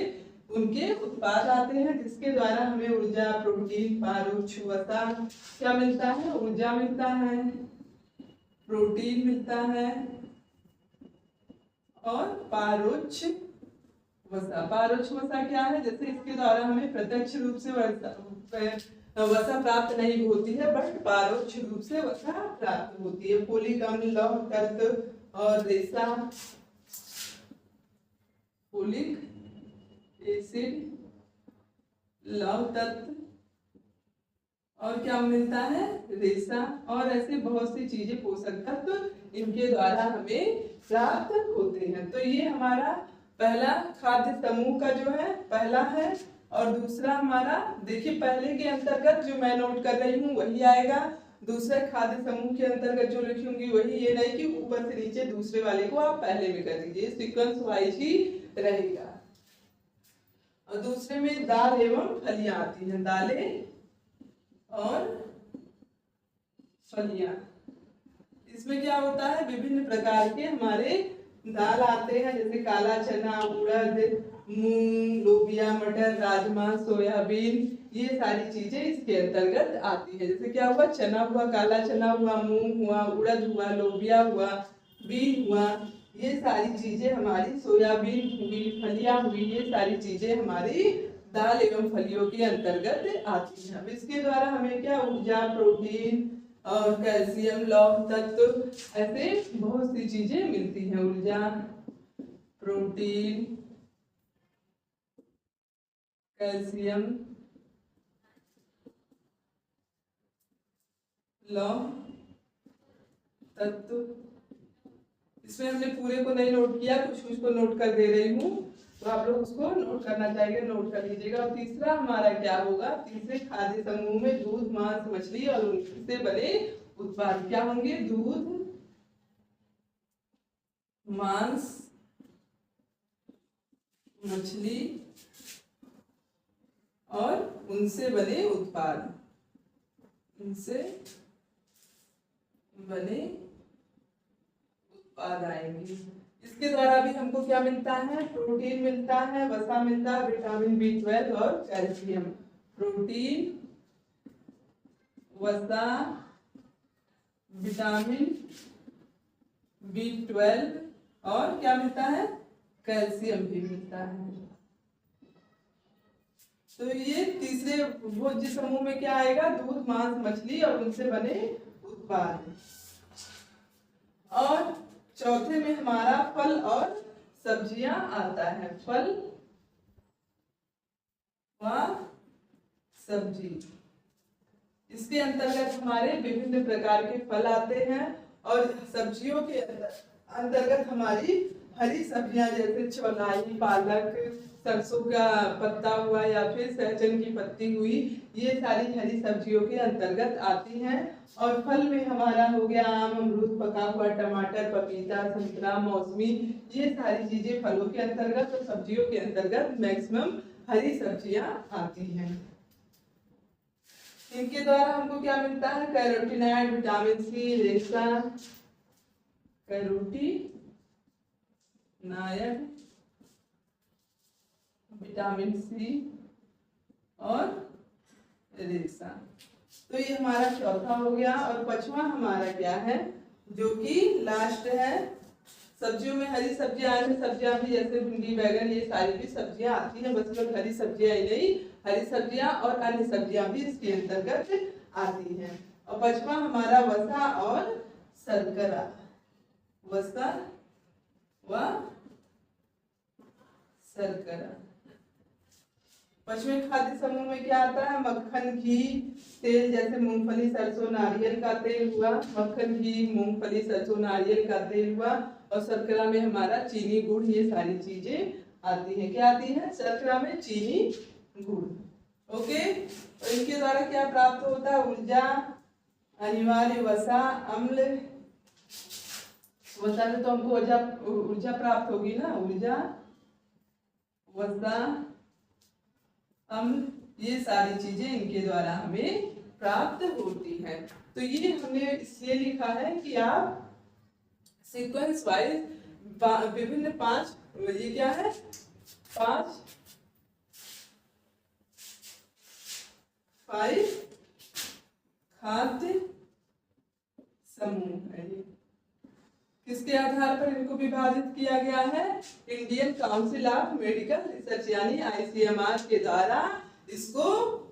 उनके उत्पाद आते हैं, जिसके द्वारा हमें ऊर्जा, प्रोटीन, पारोक्ष वसा क्या मिलता है, ऊर्जा मिलता है, प्रोटीन मिलता है, और पारोक्ष वसा। पारोक्ष वसा क्या है, जैसे इसके द्वारा हमें प्रत्यक्ष रूप से वसा प्राप्त नहीं होती है, बट परोक्ष रूप से वसा प्राप्त होती है। फोलिक अम्ल, लौह तत्व और रेशा, फोलिक एसिड, लौह तत्व और क्या मिलता है, रेशा, और ऐसे बहुत सी चीजें, पोषक तत्व इनके द्वारा हमें प्राप्त होते हैं। तो ये हमारा पहला खाद्य समूह का जो है पहला है। और दूसरा हमारा देखिए, पहले के अंतर्गत जो मैं नोट कर रही हूँ वही आएगा, दूसरे खाद्य समूह के अंतर्गत जो लिखूंगी वही, ये नहीं कि ऊपर से नीचे दूसरे वाले को आप पहले में कर दीजिए, सीक्वेंस वाइज ही रहेगा। और दूसरे में दाल एवं फलियां आती हैं, दालें और फलियां। इसमें क्या होता है, विभिन्न प्रकार के हमारे दाल आते हैं, जैसे काला चना, उड़द, मूंग, लोबिया, मटर, राजमा, सोयाबीन, ये सारी चीजें इसके अंतर्गत आती है। जैसे क्या हुआ, चना हुआ, काला चना हुआ, मूंग हुआ, उड़द हुआ, लोबिया हुआ, बीन हुआ, ये सारी चीजें हमारी, सोयाबीन हुई, फलियां हुई, ये सारी चीजें हमारी दाल एवं फलियों के अंतर्गत आती हैं। अब इसके द्वारा हमें क्या, ऊर्जा, प्रोटीन और कैल्शियम, लौह तत्व, ऐसे बहुत सी चीजें मिलती हैं। ऊर्जा, प्रोटीन, कैल्शियम, लौह तत्व। इसमें हमने पूरे को नहीं नोट किया, कुछ कुछ को नोट कर दे रही हूँ, तो आप लोग उसको नोट करना चाहिए, नोट कर लीजिएगा। और तीसरा हमारा क्या होगा, तीसरे खाद्य समूह में दूध, मांस, मछली और उनसे बने उत्पाद क्या होंगे, दूध, मांस, मछली और उनसे बने उत्पाद, उनसे बने उत्पाद आएंगे। इसके द्वारा भी हमको क्या मिलता है, प्रोटीन मिलता है, वसा मिलता है, विटामिन B12 और कैल्शियम। प्रोटीन, वसा, विटामिन B12 और क्या मिलता है, कैल्शियम भी मिलता है। तो ये तीसरे भोज्य समूह में क्या आएगा, दूध, मांस, मछली और उनसे बने उत्पाद। और चौथे में हमारा फल और सब्जियां आता है, फल व सब्जी। इसके अंतर्गत हमारे विभिन्न प्रकार के फल आते हैं, और सब्जियों के अंतर्गत हमारी हरी सब्जियां, जैसे चौलाई, पालक, सरसों का पत्ता हुआ या फिर सहजन की पत्ती हुई, ये सारी हरी सब्जियों के अंतर्गत आती हैं। और फल में हमारा हो गया आम, अमरूद, पका हुआ टमाटर, पपीता, संतरा, मौसमी, ये सारी चीजें फलों के अंतर्गत। और सब्जियों के अंतर्गत मैक्सिमम हरी सब्जियां आती हैं। इनके द्वारा हमको क्या मिलता है, कैरोटीनॉइड, विटामिन सी, रेशा, कैरोटीनॉइड, विटामिन सी और रेशा। तो ये हमारा चौथा हो गया। और पांचवा हमारा क्या है, जो कि लास्ट है, सब्जियों में हरी सब्जियां आती, सब्जियां भी जैसे भिंडी, बैगन, ये सारी भी सब्जियां आती हैं, बस लोग हरी सब्जियां ही नहीं, हरी सब्जियां और अन्य सब्जियां भी इसके अंतर्गत आती हैं। और पांचवा हमारा वसा और शर्करा, वसा व शर्करा। पांचवें खाद्य समूह में क्या आता है, मक्खन, घी, तेल, जैसे मूंगफली, सरसों, नारियल का तेल हुआ, मक्खन, घी, मूंगफली, सरसों, नारियल का तेल हुआ। और शर्करा में हमारा चीनी, गुड़, ये सारी चीजें आती हैं। क्या आती है, शर्करा में चीनी, गुड़। ओके, और इनके द्वारा क्या प्राप्त होता है, ऊर्जा, अनिवार्य वसा, अम्ल। वसा से तो हमको ऊर्जा प्राप्त होगी ना, ऊर्जा, वसा, अम्ल, ये सारी चीजें इनके द्वारा हमें प्राप्त होती हैं। तो ये हमने इसलिए लिखा है कि आप सीक्वेंस वाइज विभिन्न 5, ये क्या है, 5 खाद्य समूह है। किसके आधार पर इनको विभाजित किया गया है, Indian council of medical research यानी ICMR के द्वारा इसको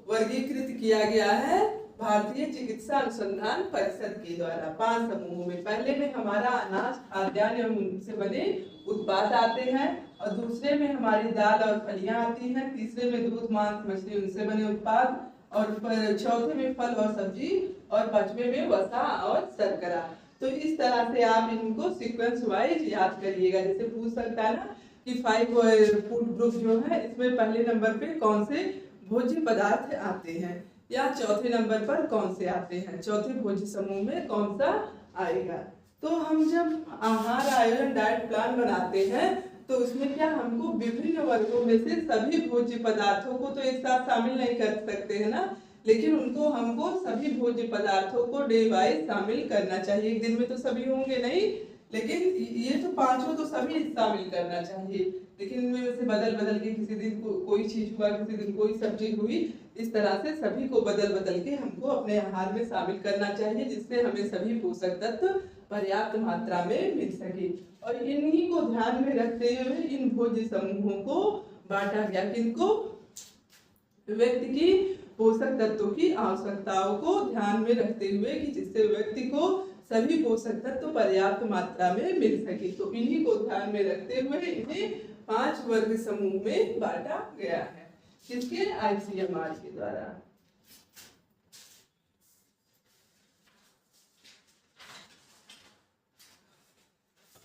वर्गीकृत किया गया है भारतीय चिकित्सा अनुसंधान परिषद के द्वारा 5 समूहों में। पहले में हमारा अनाज, खाद्यान्न एवं उनसे बने उत्पाद आते हैं, और दूसरे में हमारी दाल और फलियां आती हैं, तीसरे में दूध, मांस, मछली उनसे बने उत्पाद, और चौथे में फल और सब्जी, और पांचवे में वसा और शर्करा। तो इस तरह से आप इनको सीक्वेंस वाइज याद करिएगा। जैसे पूछ सकता है ना कि 5 फूड ग्रुप जो है, इसमें पहले नंबर पे कौन से भोज्य पदार्थ आते हैं, या चौथे नंबर पर कौन से आते हैं, चौथे भोज्य समूह में कौन सा आएगा। तो हम जब आहार आयोजन डाइट प्लान बनाते हैं तो उसमें क्या हमको विभिन्न वर्गों में से सभी भोज्य पदार्थों को तो एक साथ शामिल नहीं कर सकते हैं ना, लेकिन उनको हमको सभी भोज्य पदार्थों को डे वाइज शामिल करना चाहिए। एक दिन में तो सभी होंगे नहीं, लेकिन ये तो पांचों तो सभी शामिल करना चाहिए, लेकिन इनमें से बदल बदल के किसी दिन कोई चीज हुआ, किसी दिन कोई सब्जी हुई, इस तरह से सभी को बदल बदल के हमको अपने आहार में शामिल करना चाहिए, जिससे हमें सभी पोषक तत्व पर्याप्त मात्रा में मिल सके। और इन्हीं को ध्यान में रखते हुए इन भोज्य समूहों को बांटा गया। किनको? व्यक्ति की पोषक तत्वों की आवश्यकताओं को ध्यान में रखते हुए, कि जिससे व्यक्ति को सभी पोषक तत्व पर्याप्त मात्रा में मिल सके। तो इन्हीं को ध्यान में रखते हुए इन्हें 5 वर्ग समूह में बांटा गया है। किसके? ICMR के द्वारा।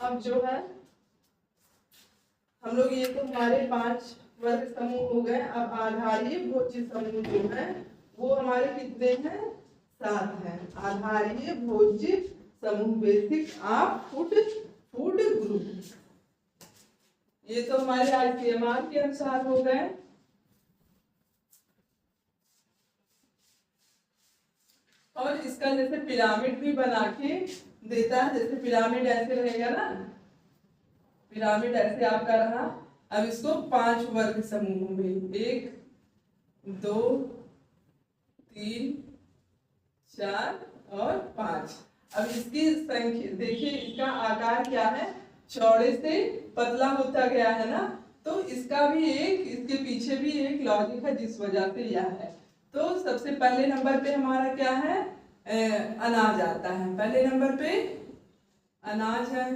अब जो है हम लोग, ये तो हमारे 5 वर्ग समूह हो गए। अब आधारीय भोज्य समूह जो है वो हमारे कितने हैं? 7 हैं। आधारीय भोज्य समूह, बेसिक ऑफ फूड ग्रुप, ये तो हमारे ICMR के अनुसार हो गए। और इसका जैसे पिरामिड भी बना के देता है, जैसे पिरामिड ऐसे रहेगा ना, पिरामिड ऐसे आपका रहा। अब इसको 5 वर्ग समूहों में 1 2 3 4 और 5। अब इसकी संख्या देखिए, इसका आकार क्या है? चौड़े से पतला होता गया है ना, तो इसका भी एक, इसके पीछे भी एक लॉजिक है जिस वजह से यह है। तो सबसे पहले नंबर पे हमारा क्या है? अनाज आता है, पहले नंबर पे अनाज है।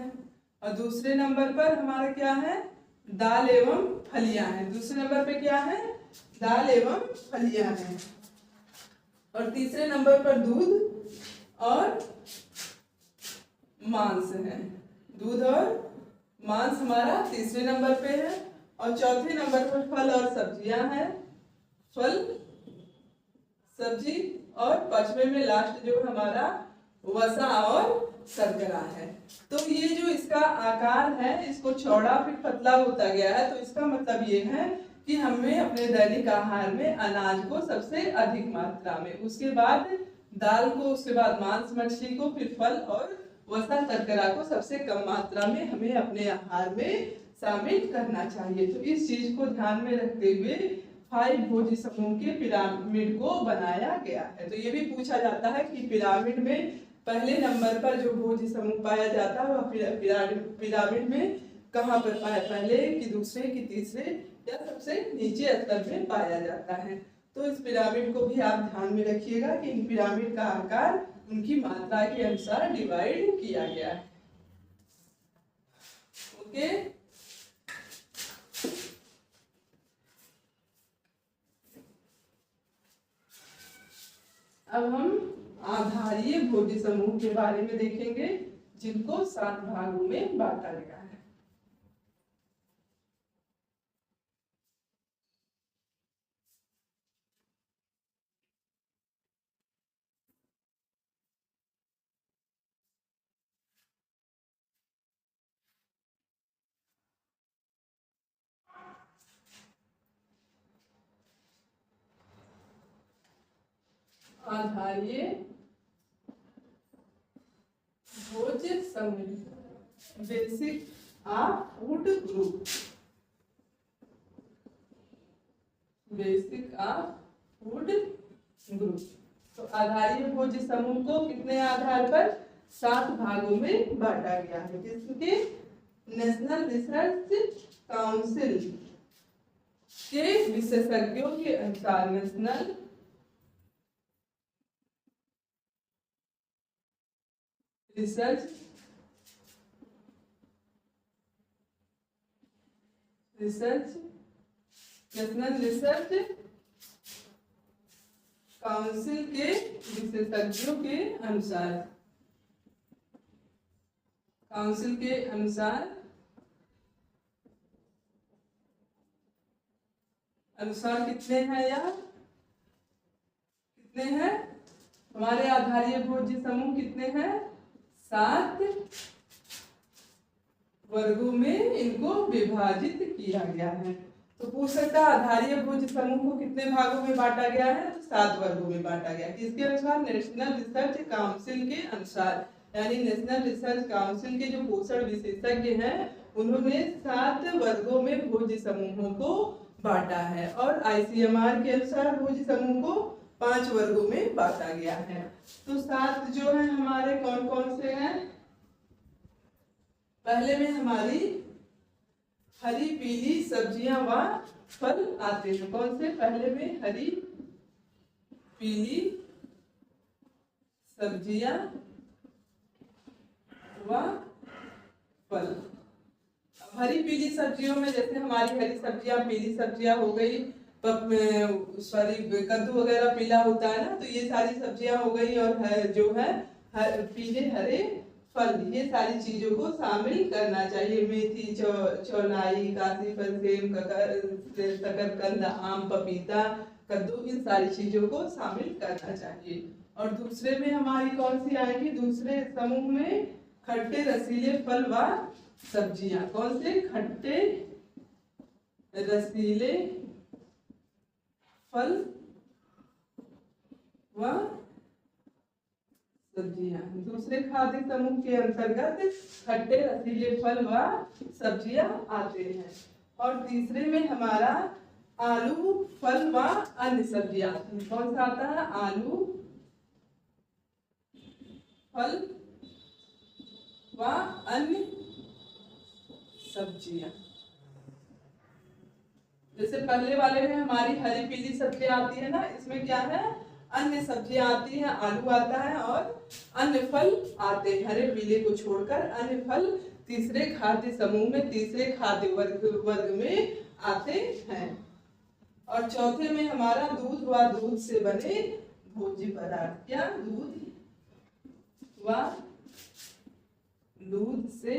और दूसरे नंबर पर हमारा क्या है? दाल एवं फलियां हैं। दूसरे नंबर पे क्या है? दाल एवं फलियां हैं। और तीसरे नंबर पर दूध और मांस है। दूध और मांस हमारा तीसरे नंबर पे है। और चौथे नंबर पर फल और सब्जियां हैं, फल सब्जी। और पांचवे में लास्ट जो हमारा वसा और शर्करा है। तो ये जो इसका आकार है, इसको चौड़ा फिर पतला होता गया है, तो इसका मतलब ये है कि हमें अपने दैनिक आहार में अनाज को सबसे अधिक मात्रा में, उसके बाद दाल को, उसके बाद मांस मछली को, फिर फल और वसा शर्करा को सबसे कम मात्रा में हमें अपने आहार में शामिल करना चाहिए। तो इस चीज को ध्यान में रखते हुए 5 भोज्य समूह के पिरामिड को बनाया गया है। तो ये भी पूछा जाता है कि पिरामिड में पहले नंबर पर जो भोज्य समूह पाया जाता है वह पिरामिड में कहाँ पर पाया? पहले कि दूसरे कि तीसरे या सबसे नीचे स्तर में पाया जाता है। तो इस पिरामिड को भी आप ध्यान में रखिएगा कि इन पिरामिड का आकार उनकी मात्रा के अनुसार डिवाइड किया गया है। ओके, अब हम आधारीय भोज्य समूह के बारे में देखेंगे, जिनको 7 भागों में बांटा गया है। आधारीय भोज्य समूह, basic of food group, basic of food group. तो आधारीय भोज्य समूह को कितने आधार पर? 7 भागों में बांटा गया है, जिसके नेशनल रिसर्च काउंसिल के विशेषज्ञों के अनुसार, national research national research council के विशेषज्ञों के अनुसार, काउंसिल के अनुसार कितने हैं यार, कितने हैं हमारे आधारीय भोज्य समूह, कितने हैं 7 वर्गों में इनको विभाजित किया गया है। तो पूछ सकता है आधारीय भोज्य समूह को कितने भागों में बांटा गया है, तो 7 वर्गों में बांटा गया। किसके अनुसार, नेशनल रिसर्च काउंसिल के अनुसार, यानी नेशनल रिसर्च काउंसिल के जो पोषण विशेषज्ञ हैं उन्होंने 7 वर्गों में भोज्य समूहों को बांटा है। और आईसीएमआर के अनुसार भोज्य समूह को 5 वर्गों में बांटा गया है। तो 7 जो है हमारे कौन कौन से हैं, पहले में हमारी हरी पीली सब्जियां व फल आते हैं। कौन से, पहले में हरी पीली सब्जियां व फल। हरी पीली सब्जियों में जैसे हमारी हरी सब्जियां, पीली सब्जियां हो गई, सॉरी कद्दू वगैरह पीला होता है ना, तो ये सारी सब्जियां हो गई। और जो है पीले हरे फल, ये सारी चीजों को शामिल करना चाहिए। मेथी, चौलाई, काशी फल, सेम, शकरकंद, आम, पपीता, कद्दू, इन सारी चीजों को शामिल करना चाहिए। और दूसरे में हमारी कौन सी आएगी, दूसरे समूह में खट्टे रसीले फल व सब्जियां। कौन से, खट्टे रसीले फल व सब्जियां। दूसरे खाद्य समूह के अंतर्गत खट्टे रसीले फल व सब्जियां आते हैं। और तीसरे में हमारा आलू, फल व अन्य सब्जियां। कौन सा आता है, आलू, फल व अन्य सब्जियां। जैसे पहले वाले में हमारी हरी पीली सब्जियां आती है ना, इसमें क्या है, अन्य सब्जियां आती हैं, आलू आता है और अन्य फल आते हैं, हरे पीले को छोड़कर अन्य फल तीसरे खाद्य समूह में, तीसरे खाद्य वर्ग में आते हैं। और चौथे में हमारा दूध व दूध से बने भोज्य पदार्थ। क्या, दूध व दूध से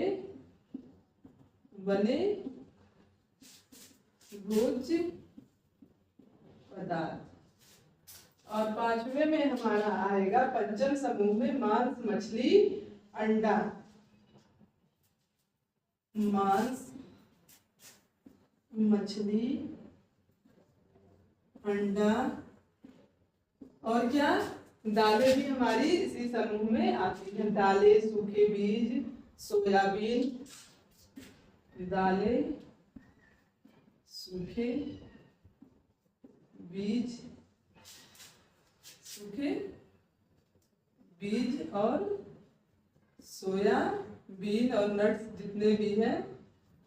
बने भोज्य पदार्थ। और पांचवे में हमारा आएगा पंचम समूह में मांस, मछली, अंडा। मांस, मछली, अंडा और क्या, दालें भी हमारी इसी समूह में आती हैं। दालें, सूखे बीज, सोयाबीन, दालें, सूखे बीज, और सोयाबीन और नट्स जितने भी हैं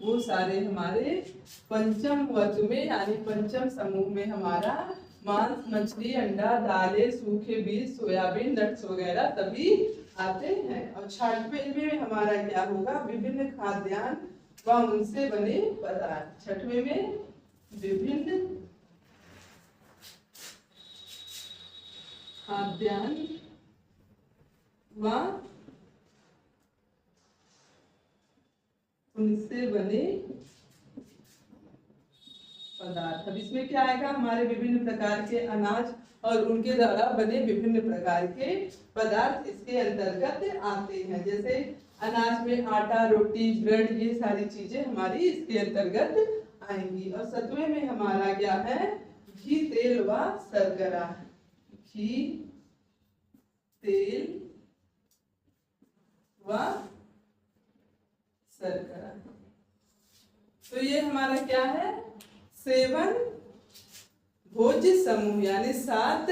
वो सारे हमारे पंचम वर्ग में, यानी पंचम समूह में हमारा मांस, मछली, अंडा, दालें, सूखे बीज, सोयाबीन, नट्स वगैरह सभी आते हैं। और छठवें में हमारा क्या होगा, विभिन्न खाद्यान्न व उनसे बने पदार्थ। छठवें में विभिन्न खाद्यान्न व उनसे बने पदार्थ। अब इसमें क्या आएगा, हमारे विभिन्न प्रकार के अनाज और उनके द्वारा बने विभिन्न प्रकार के पदार्थ इसके अंतर्गत आते हैं। जैसे अनाज में आटा, रोटी, ब्रेड, ये सारी चीजें हमारी इसके अंतर्गत आएंगी। और सतवें में हमारा क्या है, घी, तेल व शर्करा। घी, तेल व शर्करा। तो ये हमारा क्या है, 7 भोज्य समूह, यानी 7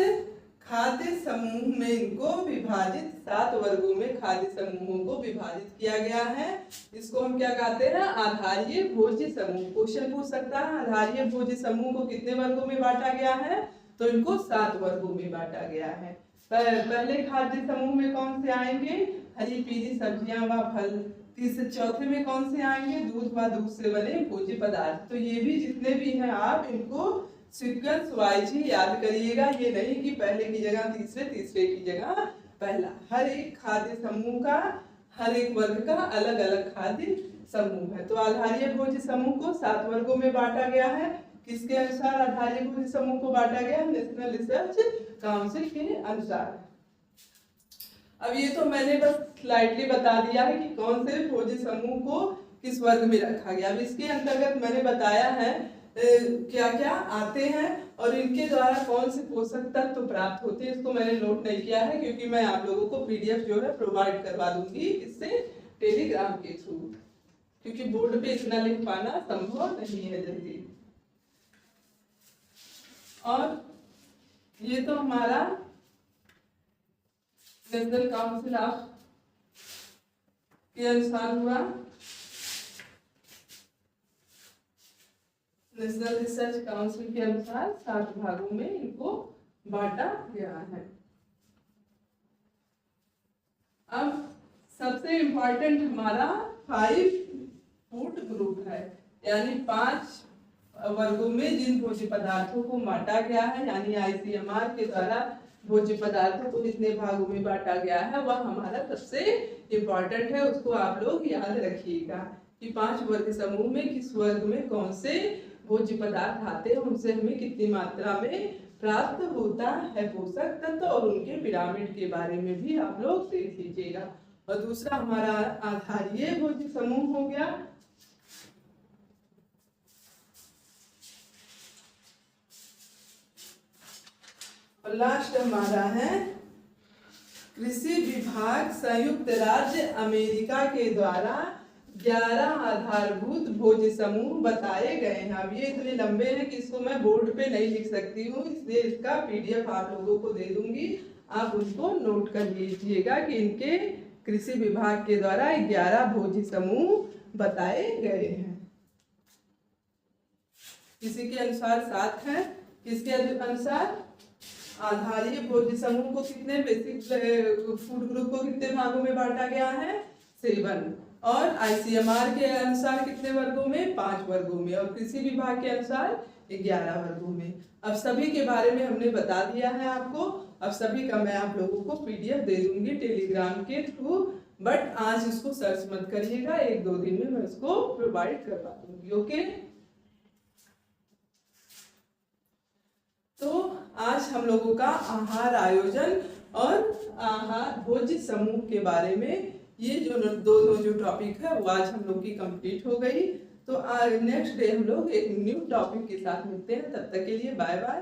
खाद्य समूह में इनको विभाजित 7 वर्गों में खाद्य समूहों को विभाजित किया गया है। इसको हम क्या कहते हैं? आधारीय भोज्य समूह। क्वेश्चन पूछ सकता है आधारीय भोज्य समूह को कितने वर्गों में बांटा गया है? तो इनको 7 वर्गों में बांटा गया है। पहले खाद्य समूह में कौन से आएंगे? हरी पीली सब्जियां व फल। तीसरे चौथे में कौन से आएंगे? दूध व दूध से बने भोज्य पदार्थ। तो ये भी जितने भी हैं आप इनको सीक्वेंस वाइज ही याद करिएगा। ये नहीं कि पहले की जगह तीसरे, तीसरे की जगह पहला। हर एक खाद्य समूह का, हर एक वर्ग का अलग अलग खाद्य समूह है। तो आधारीय भोज्य समूह को 7 वर्गों में बांटा गया है। किसके अनुसार आधारीय भोज्य समूह को बांटा गया? नेशनल रिसर्च काउंसिल के अनुसार। अब ये तो मैंने बस स्लाइडली बता दिया है कि कौन से भोज्य समूह को किस वर्ग में रखा गया। अब इसके अंतर्गत मैंने बताया है क्या क्या आते हैं और इनके द्वारा कौन से पोषक तत्व प्राप्त होते हैं। इसको मैंने नोट नहीं किया है क्योंकि मैं आप लोगों को पीडीएफ जो है प्रोवाइड करवा दूंगी इससे टेलीग्राम के थ्रू, क्योंकि बोर्ड पे इतना लिख पाना संभव नहीं है जल्दी। और ये तो हमारा नेशनल काउंसिल ऑफ के अनुसार हुआ, नेशनल रिसर्च काउंसिल के अनुसार 7 भागों में इनको बांटा गया है। अब सबसे इम्पोर्टेंट हमारा 5 फूड ग्रुप है, यानी 5 वर्गों में जिन भोज्य पदार्थों को बांटा गया है, यानी आईसीएमआर के द्वारा भोज्य पदार्थों को जितने भागों में बांटा गया है वह हमारा सबसे इम्पोर्टेंट है। उसको आप लोग याद रखिएगा कि 5 वर्ग समूह में किस वर्ग में कौन से भोज्य पदार्थ आते हैं, उनसे हमें कितनी मात्रा में प्राप्त होता है पोषक तत्व, और उनके पिरामिड के बारे में भी आप लोग देख लीजिएगा। और दूसरा हमारा आधारीय भोज्य समूह हो गया। और लास्ट हमारा है कृषि विभाग संयुक्त राज्य अमेरिका के द्वारा 11 आधारभूत भोज्य समूह बताए गए हैं। अब ये इतने लंबे हैं कि इसको मैं बोर्ड पे नहीं लिख सकती हूँ, इसलिए इसका पीडीएफ आप लोगों को दे दूंगी, आप उनको नोट कर लीजिएगा कि इनके कृषि विभाग के द्वारा 11 भोज्य समूह बताए गए हैं। किसी के अनुसार 7 है, किसके अनुसार? आधारीय भोज्य समूह को कितने बेसिक फूड ग्रुप को कितने भागों में बांटा गया है? 7। और आईसीएमआर के अनुसार कितने वर्गों में? 5 वर्गों में। और कृषि विभाग के अनुसार 11 वर्गों में। अब सभी के बारे में हमने बता दिया है आपको। अब सभी का मैं आप लोगों को पीडीएफ दे दूंगी टेलीग्राम के थ्रू, बट आज इसको सर्च मत करिएगा, 1-2 दिन में मैं इसको प्रोवाइड करवा दूंगी। ओके, तो आज हम लोगों का आहार आयोजन और आहार भोज्य समूह के बारे में ये जो दोनों जो टॉपिक है वो आज हम लोग की कंप्लीट हो गई। तो नेक्स्ट डे हम लोग एक न्यू टॉपिक के साथ मिलते हैं। तब तक के लिए बाय बाय।